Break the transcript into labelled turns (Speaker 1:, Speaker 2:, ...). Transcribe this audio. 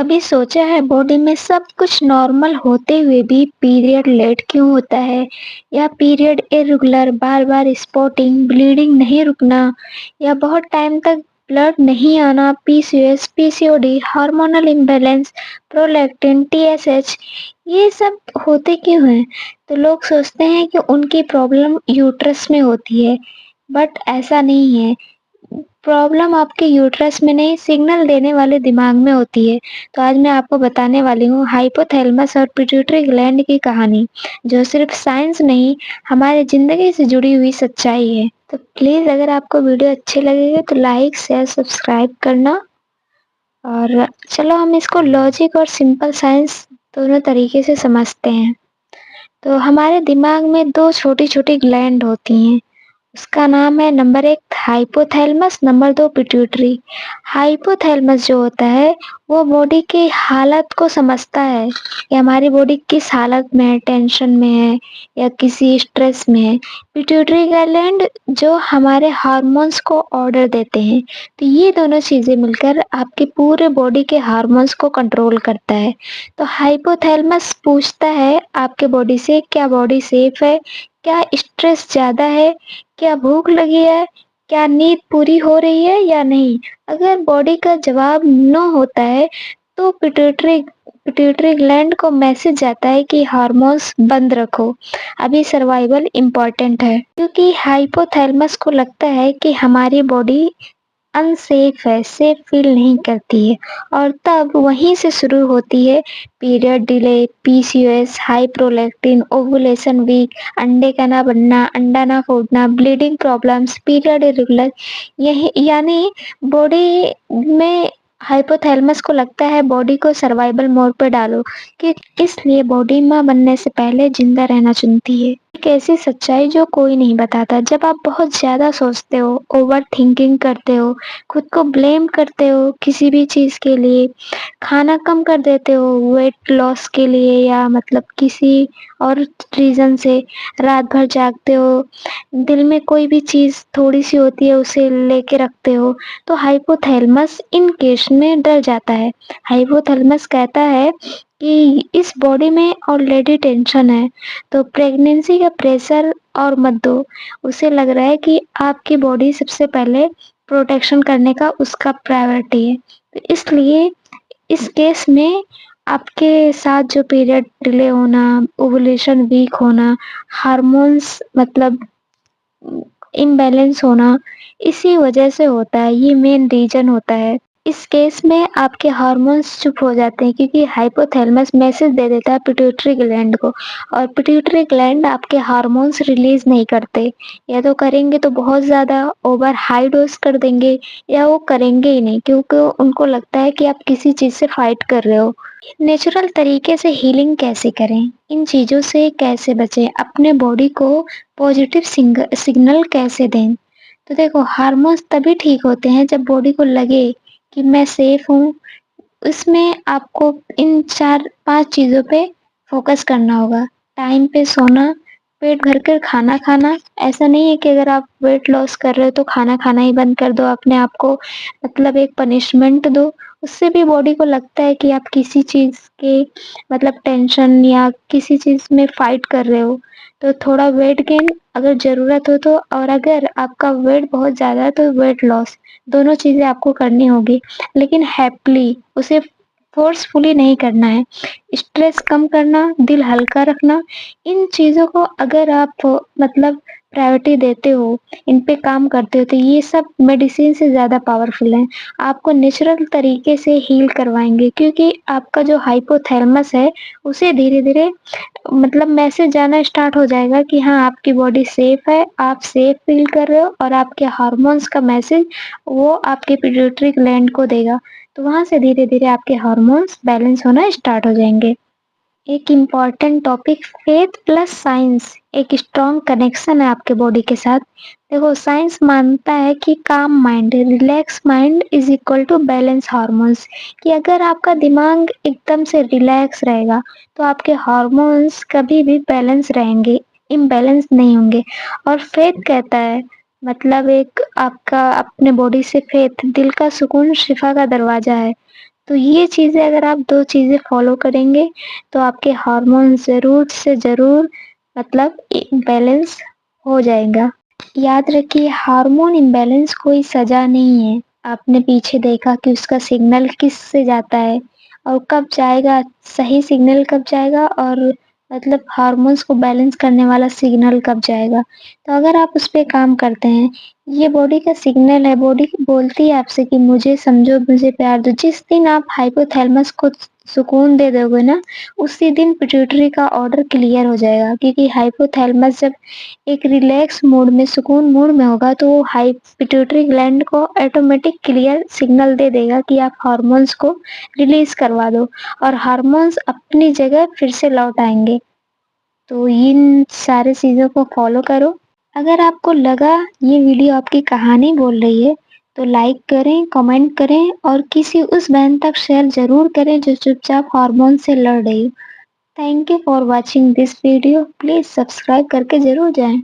Speaker 1: कभी सोचा है बॉडी में सब कुछ नॉर्मल होते हुए भी पीरियड लेट क्यों होता है? या पीरियड इरेगुलर, बार बार स्पॉटिंग, ब्लीडिंग नहीं रुकना, या बहुत टाइम तक ब्लड नहीं आना, PCOS, PCOD, hormonal imbalance, prolactin, TSH, ये सब होते क्यों हैं? तो लोग सोचते हैं कि उनकी प्रॉब्लम यूट्रस में होती है, बट ऐसा नहीं है। प्रॉब्लम आपके यूट्रस में नहीं, सिग्नल देने वाले दिमाग में होती है। तो आज मैं आपको बताने वाली हूँ हाइपोथैलेमस और पिट्यूटरी ग्लैंड की कहानी, जो सिर्फ साइंस नहीं, हमारे जिंदगी से जुड़ी हुई सच्चाई है। तो प्लीज अगर आपको वीडियो अच्छे लगेगा तो लाइक शेयर सब्सक्राइब करना। और चलो हम इसको लॉजिक और सिंपल साइंस दोनों तरीके से समझते हैं। तो हमारे दिमाग में दो छोटी छोटी ग्लैंड होती हैं। उसका नाम है number 1 hypothalamus, number 2 pituitary. Hypothalamus जो होता है वो बॉडी की हालत को समझता है कि हमारी बॉडी किस हालत में है, टेंशन में है या किसी स्ट्रेस में है। पिट्यूटरी ग्लैंड जो हमारे हार्मोन्स को ऑर्डर देते हैं। तो ये दोनों चीजें मिलकर आपके पूरे बॉडी के हार्मोन्स को कंट्रोल करता है। तो हाइपोथैलेमस पूछता है आपके बॉडी से, क्या बॉडी सेफ है, क्या स्ट्रेस ज्यादा है, क्या भूख लगी है, क्या नींद पूरी हो रही है या नहीं। अगर बॉडी का जवाब नो होता है तो पिट्यूटरी पिट्यूटरी ग्लैंड को मैसेज जाता है कि हार्मोन्स बंद रखो, अभी सर्वाइवल इम्पोर्टेंट है। क्योंकि हाइपोथैलेमस को लगता है कि हमारी बॉडी अनसेफ है, सेफ फील नहीं करती है। और तब वहीं से शुरू होती है period delay, PCOS, high prolactin, ovulation weak, अंडे का ना बनना, अंडा ना फूटना, ब्लीडिंग प्रॉब्लम्स, पीरियड इरेगुलर। यही यानी बॉडी में हाइपोथैलेमस को लगता है बॉडी को सर्वाइवल मोड पे डालो, कि इसलिए बॉडी माँ बनने से पहले जिंदा रहना चुनती है। एक ऐसी सच्चाई जो कोई नहीं बताता। जब आप बहुत ज्यादा सोचते हो, ओवर थिंकिंग करते हो, खुद को ब्लेम करते हो किसी भी चीज के लिए, खाना कम कर देते हो वेट लॉस के लिए या मतलब किसी और रीजन से, रात भर जागते हो, दिल में कोई भी चीज थोड़ी सी होती है उसे लेके रखते हो, तो हाइपोथैलेमस इन केस में डर जाता है। हाइपोथैलेमस कहता है कि इस बॉडी में ऑलरेडी टेंशन है, तो प्रेगनेंसी का प्रेशर और मत दो। उसे लग रहा है कि आपकी बॉडी सबसे पहले प्रोटेक्शन करने का उसका प्रायोरिटी है। तो इसलिए इस केस में आपके साथ जो पीरियड डिले होना, ओवुलेशन वीक होना, हार्मोन्स मतलब इम्बैलेंस होना, इसी वजह से होता है। ये मेन रीजन होता है। इस केस में आपके हार्मोन्स चुप हो जाते हैं क्योंकि हाइपोथैलेमस मैसेज दे देता है पिट्यूटरी ग्लैंड को, और पिट्यूटरी ग्लैंड आपके हार्मोन्स रिलीज नहीं करते। या तो करेंगे तो बहुत ज़्यादा ओवर हाई डोज कर देंगे, या वो करेंगे ही नहीं क्योंकि उनको लगता है कि आप किसी चीज़ से फाइट कर रहे हो। नेचुरल तरीके से हीलिंग कैसे करें, इन चीज़ों से कैसे बचें, अपने बॉडी को पॉजिटिव सिग्नल कैसे दें? तो देखो, हार्मोन्स तभी ठीक होते हैं जब बॉडी को लगे कि मैं सेफ हूँ। इसमें आपको इन 4-5 चीज़ों पे फोकस करना होगा। टाइम पे सोना, पेट भर कर खाना खाना। ऐसा नहीं है कि अगर आप वेट लॉस कर रहे हो तो खाना खाना ही बंद कर दो, अपने आप को मतलब एक पनिशमेंट दो। उससे भी बॉडी को लगता है कि आप किसी चीज़ के मतलब टेंशन या किसी चीज़ में फाइट कर रहे हो। तो थोड़ा वेट गेन अगर ज़रूरत हो तो, और अगर आपका वेट बहुत ज़्यादा है तो वेट लॉस, दोनों चीज़ें आपको करनी होगी। लेकिन हैप्पीली, उसे फोर्सफुली नहीं करना है। स्ट्रेस कम करना, दिल हल्का रखना, इन चीज़ों को अगर आप मतलब प्रायोरिटी देते हो, इन पे काम करते हो, तो ये सब मेडिसिन से ज़्यादा पावरफुल हैं। आपको नेचुरल तरीके से हील करवाएँगे क्योंकि आपका जो हाइपोथैलेमस है, उसे धीरे-धीरे मतलब मैसेज जाना स्टार्ट हो जाएगा कि हाँ, आपकी बॉडी सेफ है, आप सेफ फील कर रहे हो, और आपके हार्मोन्स का मैसेज वो आपके पिट्यूटरी ग्लैंड को देगा। तो वहाँ से धीरे-धीरे आपके हार्मोन्स बैलेंस होना स्टार्ट हो जाएँगे। एक important topic, faith plus science, एक स्ट्रॉन्ग कनेक्शन है आपके बॉडी के साथ। देखो, साइंस मानता है कि calm mind, relax mind is equal to balance hormones, कि अगर आपका दिमाग एकदम से रिलैक्स रहेगा तो आपके हार्मोन्स कभी भी बैलेंस रहेंगे, इम्बैलेंस नहीं होंगे। और फेथ कहता है मतलब एक आपका अपने बॉडी से फेथ, दिल का सुकून शिफा का दरवाजा है। तो ये चीज़ें अगर आप 2 चीज़ें फ़ॉलो करेंगे, तो आपके हार्मोन ज़रूर से ज़रूर मतलब बैलेंस हो जाएगा। याद रखिए हार्मोन इम्बैलेंस कोई सज़ा नहीं है। आपने पीछे देखा कि उसका सिग्नल किससे जाता है और कब जाएगा, सही सिग्नल कब जाएगा और मतलब हार्मोन्स को बैलेंस करने वाला सिग्नल कब जाएगा। तो अगर आप उस पे काम करते हैं, ये बॉडी का सिग्नल है, बॉडी बोलती है आपसे कि मुझे समझो, मुझे प्यार दो। जिस दिन आप हाइपोथैलेमस को सुकून दे दोगे ना, उसी दिन पिट्यूटरी का ऑर्डर क्लियर हो जाएगा क्योंकि हाइपोथैलेमस जब एक रिलैक्स मूड में, सुकून मूड में होगा तो वो हाई पिट्यूटरी ग्लैंड को ऑटोमेटिक क्लियर सिग्नल दे देगा कि आप हार्मोन्स को रिलीज़ करवा दो और हार्मोन्स अपनी जगह फिर से लौट आएँगे। तो इन सारी चीज़ों को फ़ॉलो करो। अगर आपको लगा ये वीडियो आपकी कहानी बोल रही है, तो लाइक करें, कमेंट करें और किसी उस बहन तक शेयर ज़रूर करें जो चुपचाप हार्मोन से लड़ रही हो। Thank you for watching this video. Please subscribe करके ज़रूर जाएँ।